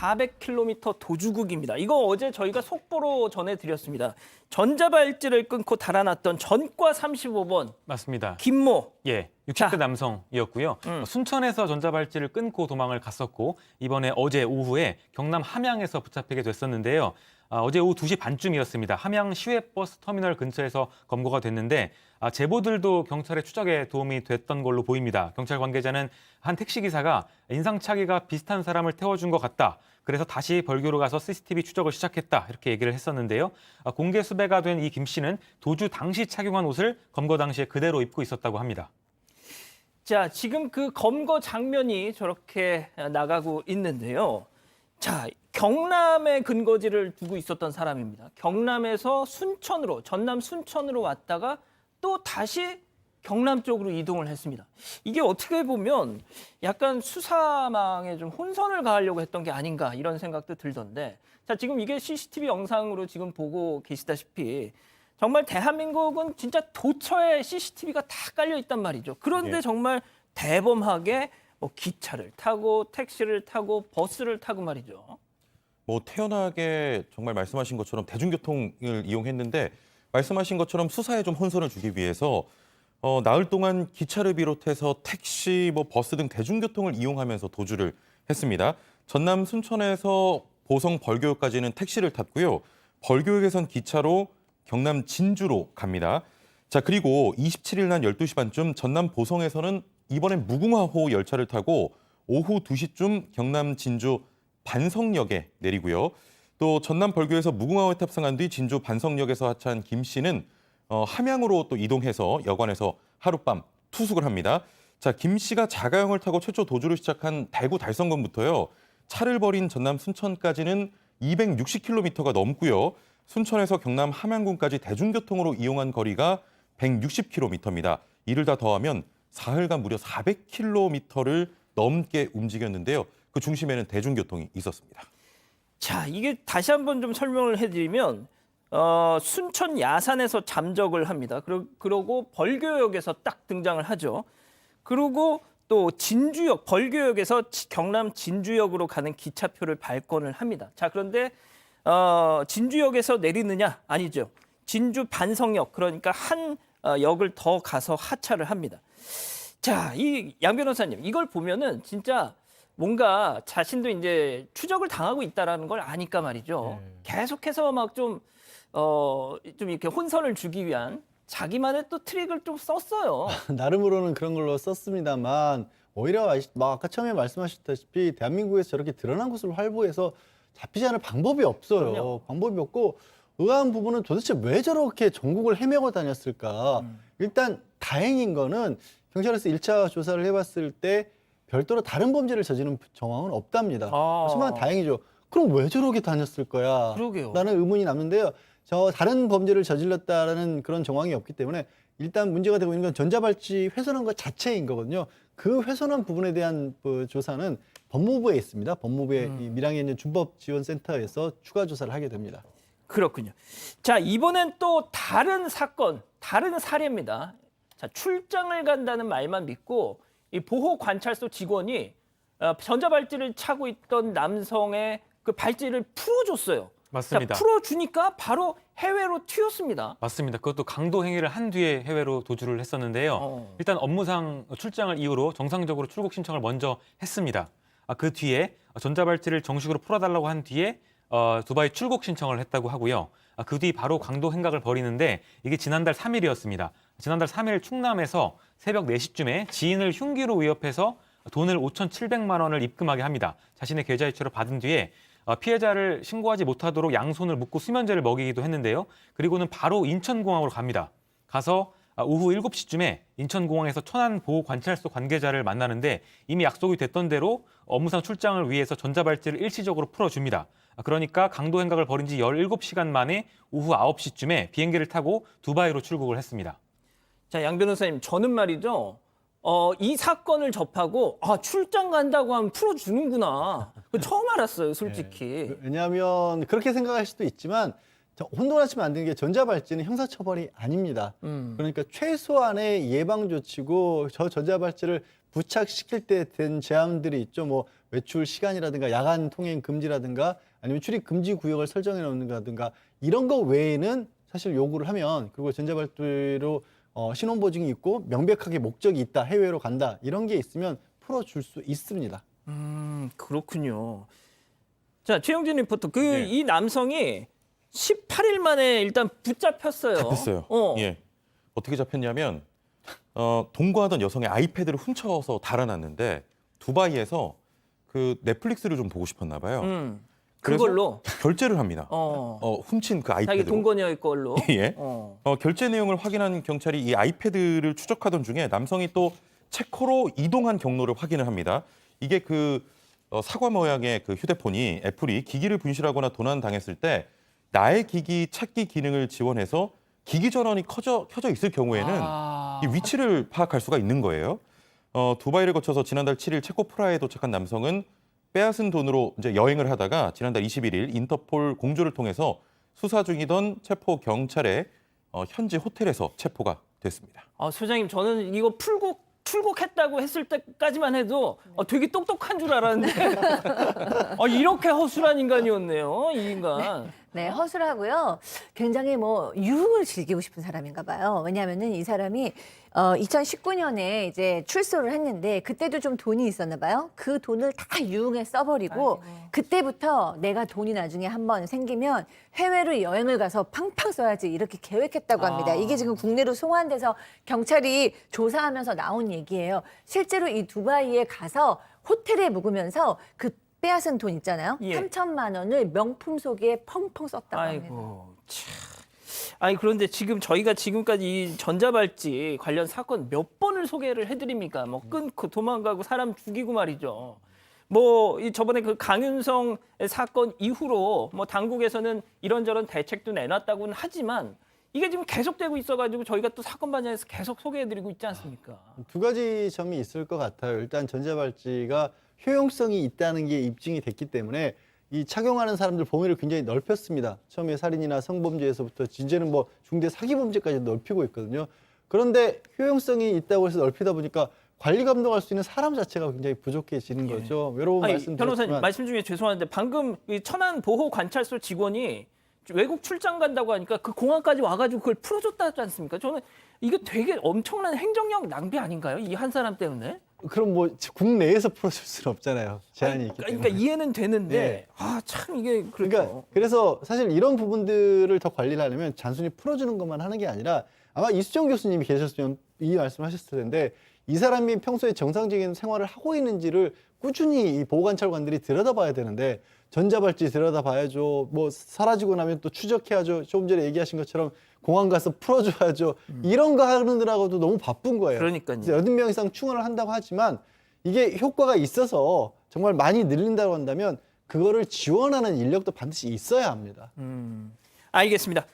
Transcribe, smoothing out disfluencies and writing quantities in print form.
400km 도주국입니다. 이거 어제 저희가 속보로 전해드렸습니다. 전자발찌를 끊고 달아났던 전과 35번 맞습니다. 김모. 예, 60대 자. 남성이었고요. 순천에서 전자발찌를 끊고 도망을 갔었고 이번에 어제 오후에 경남 함양에서 붙잡히게 됐었는데요. 어제 오후 2시 반쯤이었습니다. 함양 시외버스 터미널 근처에서 검거가 됐는데 제보들도 경찰의 추적에 도움이 됐던 걸로 보입니다. 경찰 관계자는 한 택시기사가 인상착의가 비슷한 사람을 태워준 것 같다. 그래서 다시 벌교로 가서 CCTV 추적을 시작했다. 이렇게 얘기를 했었는데요. 공개 수배가 된 이 김 씨는 도주 당시 착용한 옷을 검거 당시에 그대로 입고 있었다고 합니다. 자, 지금 그 검거 장면이 저렇게 나가고 있는데요. 자, 경남에 근거지를 두고 있었던 사람입니다. 경남에서 순천으로, 전남 순천으로 왔다가 또 다시 경남 쪽으로 이동을 했습니다. 이게 어떻게 보면 약간 수사망에 좀 혼선을 가하려고 했던 게 아닌가 이런 생각도 들던데, 자, 지금 이게 CCTV 영상으로 지금 보고 계시다시피 정말 대한민국은 진짜 도처에 CCTV가 다 깔려 있단 말이죠. 그런데 예. 정말 대범하게 뭐 기차를 타고 택시를 타고 버스를 타고 말이죠. 뭐 태연하게 정말 말씀하신 것처럼 대중교통을 이용했는데 말씀하신 것처럼 수사에 좀 혼선을 주기 위해서 나흘 동안 기차를 비롯해서 택시, 뭐 버스 등 대중교통을 이용하면서 도주를 했습니다. 전남 순천에서 보성 벌교역까지는 택시를 탔고요. 벌교역에선 기차로 경남 진주로 갑니다. 자, 그리고 27일 날 12시 반쯤 전남 보성에서는 이번엔 무궁화호 열차를 타고 오후 2시쯤 경남 진주 반성역에 내리고요. 또 전남 벌교에서 무궁화호에 탑승한 뒤 진주 반성역에서 하차한 김 씨는 함양으로 또 이동해서 여관에서 하룻밤 투숙을 합니다. 자, 김 씨가 자가용을 타고 최초 도주를 시작한 대구 달성군부터요. 차를 버린 전남 순천까지는 260km가 넘고요. 순천에서 경남 함양군까지 대중교통으로 이용한 거리가 160km입니다. 이를 다 더하면 사흘간 무려 400km를 넘게 움직였는데요. 그 중심에는 대중교통이 있었습니다. 자, 이게 다시 한번 좀 설명을 해드리면 순천 야산에서 잠적을 합니다. 그러고 벌교역에서 딱 등장을 하죠. 그리고 또 진주역, 벌교역에서 경남 진주역으로 가는 기차표를 발권을 합니다. 자, 그런데 진주역에서 내리느냐? 아니죠. 진주 반성역, 그러니까 한 역을 더 가서 하차를 합니다. 자, 이 양 변호사님, 이걸 보면은 진짜 뭔가 자신도 이제 추적을 당하고 있다라는 걸 아니까 말이죠. 계속해서 막 좀 이렇게 혼선을 주기 위한 자기만의 또 트릭을 좀 썼어요. 나름으로는 그런 걸로 썼습니다만 오히려 아까 처음에 말씀하셨다시피 대한민국에서 저렇게 드러난 것을 활보해서 잡히지 않을 방법이 없어요. 그럼요. 방법이 없고 의아한 부분은 도대체 왜 저렇게 전국을 헤매고 다녔을까. 일단 다행인 거는 경찰에서 1차 조사를 해봤을 때 별도로 다른 범죄를 저지른 정황은 없답니다. 하지만 다행이죠. 그럼 왜 저렇게 다녔을 거야? 그러게요. 라는 의문이 남는데요. 다른 범죄를 저질렀다라는 그런 정황이 없기 때문에 일단 문제가 되고 있는 건 전자발찌 훼손한 것 자체인 거거든요. 그 훼손한 부분에 대한 조사는 법무부에 있습니다. 법무부의 이 밀양에 있는 준법지원센터에서 추가 조사를 하게 됩니다. 그렇군요. 자, 이번엔 또 다른 사건, 다른 사례입니다. 자, 출장을 간다는 말만 믿고 이 보호관찰소 직원이 전자발찌를 차고 있던 남성의 그 발찌를 풀어줬어요. 맞습니다. 자, 풀어주니까 바로 해외로 튀었습니다. 맞습니다. 그것도 강도 행위를 한 뒤에 해외로 도주를 했었는데요. 일단 업무상 출장을 이유로 정상적으로 출국 신청을 먼저 했습니다. 그 뒤에 전자발찌를 정식으로 풀어달라고 한 뒤에 두바이 출국 신청을 했다고 하고요. 그 뒤 바로 강도 행각을 벌이는데 이게 지난달 3일이었습니다. 지난달 3일 충남에서 새벽 4시쯤에 지인을 흉기로 위협해서 돈을 5,700만 원을 입금하게 합니다. 자신의 계좌이체로 받은 뒤에 피해자를 신고하지 못하도록 양손을 묶고 수면제를 먹이기도 했는데요. 그리고는 바로 인천공항으로 갑니다. 가서 오후 7시쯤에 인천공항에서 천안보호관찰소 관계자를 만나는데 이미 약속이 됐던 대로 업무상 출장을 위해서 전자발찌를 일시적으로 풀어줍니다. 그러니까 강도 행각을 벌인 지 17시간 만에 오후 9시쯤에 비행기를 타고 두바이로 출국을 했습니다. 자, 양 변호사님, 저는 말이죠. 이 사건을 접하고 출장 간다고 하면 풀어주는구나. 처음 알았어요, 솔직히. 왜냐하면 그렇게 생각할 수도 있지만 혼돈하시면 안 되는 게 전자발찌는 형사처벌이 아닙니다. 그러니까 최소한의 예방 조치고 저 전자발찌를 부착시킬 때 된 제한들이 있죠. 뭐 외출 시간이라든가 야간 통행 금지라든가 아니면 출입 금지 구역을 설정해 놓는다든가 이런 거 외에는 사실 요구를 하면 그리고 전자발찌로 신원보증이 있고 명백하게 목적이 있다, 해외로 간다 이런 게 있으면 풀어줄 수 있습니다. 그렇군요. 자, 최영진 리포터, 네. 이 남성이 18일 만에 일단 붙잡혔어요. 잡혔어요. 예. 어떻게 잡혔냐면 동거하던 여성의 아이패드를 훔쳐서 달아났는데 두바이에서 그 넷플릭스를 좀 보고 싶었나 봐요. 그래서 그걸로 결제를 합니다. 훔친 그 자기 아이패드로. 동거녀의 걸로. 예. 결제 내용을 확인한 경찰이 이 아이패드를 추적하던 중에 남성이 또 체코로 이동한 경로를 확인을 합니다. 이게 그 사과 모양의 그 휴대폰이 애플이 기기를 분실하거나 도난당했을 때 나의 기기 찾기 기능을 지원해서 기기 전원이 켜져 있을 경우에는 이 위치를 파악할 수가 있는 거예요. 두바이를 거쳐서 지난달 7일 체코 프라하에 도착한 남성은 빼앗은 돈으로 이제 여행을 하다가 지난달 21일 인터폴 공조를 통해서 수사 중이던 체포 경찰에 현지 호텔에서 체포가 됐습니다. 소장님, 저는 이거 출국했다고 했을 때까지만 해도 되게 똑똑한 줄 알았는데 이렇게 허술한 인간이었네요, 이 인간. 네, 허술하고요. 굉장히 유흥을 즐기고 싶은 사람인가 봐요. 왜냐하면은 이 사람이 2019년에 이제 출소를 했는데 그때도 좀 돈이 있었나 봐요. 그 돈을 다 유흥에 써버리고 그때부터 내가 돈이 나중에 한번 생기면 해외로 여행을 가서 팡팡 써야지 이렇게 계획했다고 합니다. 이게 지금 국내로 송환돼서 경찰이 조사하면서 나온 얘기예요. 실제로 이 두바이에 가서 호텔에 묵으면서 그 빼앗은 돈 있잖아요. 예. 3천만 원을 명품 속에 펑펑 썼다고 합니다. 아이고, 참. 그런데 지금 저희가 지금까지 이 전자발찌 관련 사건 몇 번을 소개를 해드립니까? 끊고 도망가고 사람 죽이고 말이죠. 이 저번에 그 강윤성 사건 이후로 당국에서는 이런저런 대책도 내놨다고는 하지만 이게 지금 계속되고 있어가지고 저희가 또 사건 반장에서 계속 소개해드리고 있지 않습니까? 두 가지 점이 있을 것 같아요. 일단 전자발찌가 효용성이 있다는 게 입증이 됐기 때문에 이 착용하는 사람들 범위를 굉장히 넓혔습니다. 처음에 살인이나 성범죄에서부터 이제는 중대 사기범죄까지 넓히고 있거든요. 그런데 효용성이 있다고 해서 넓히다 보니까 관리 감독할 수 있는 사람 자체가 굉장히 부족해지는 거죠. 여러 번 변호사님, 말씀드렸지만 말씀 중에 죄송한데 방금 이 천안 보호 관찰소 직원이 외국 출장 간다고 하니까 그 공항까지 와가지고 그걸 풀어줬다지 않습니까? 저는 이거 되게 엄청난 행정력 낭비 아닌가요? 이 한 사람 때문에? 그럼 국내에서 풀어줄 수는 없잖아요. 제한이 있기 때문에. 그러니까 이해는 되는데 네. 참 이게 그렇죠. 그래서 사실 이런 부분들을 더 관리를 하려면 단순히 풀어주는 것만 하는 게 아니라 아마 이수정 교수님이 계셨으면 이 말씀하셨을 텐데 이 사람이 평소에 정상적인 생활을 하고 있는지를 꾸준히 이 보호관찰관들이 들여다봐야 되는데 전자발찌 들여다봐야죠. 사라지고 나면 또 추적해야죠. 조금 전에 얘기하신 것처럼 공항 가서 풀어줘야죠. 이런 거 하느라고도 너무 바쁜 거예요. 그러니까요. 8명 이상 충원을 한다고 하지만 이게 효과가 있어서 정말 많이 늘린다고 한다면 그거를 지원하는 인력도 반드시 있어야 합니다. 알겠습니다.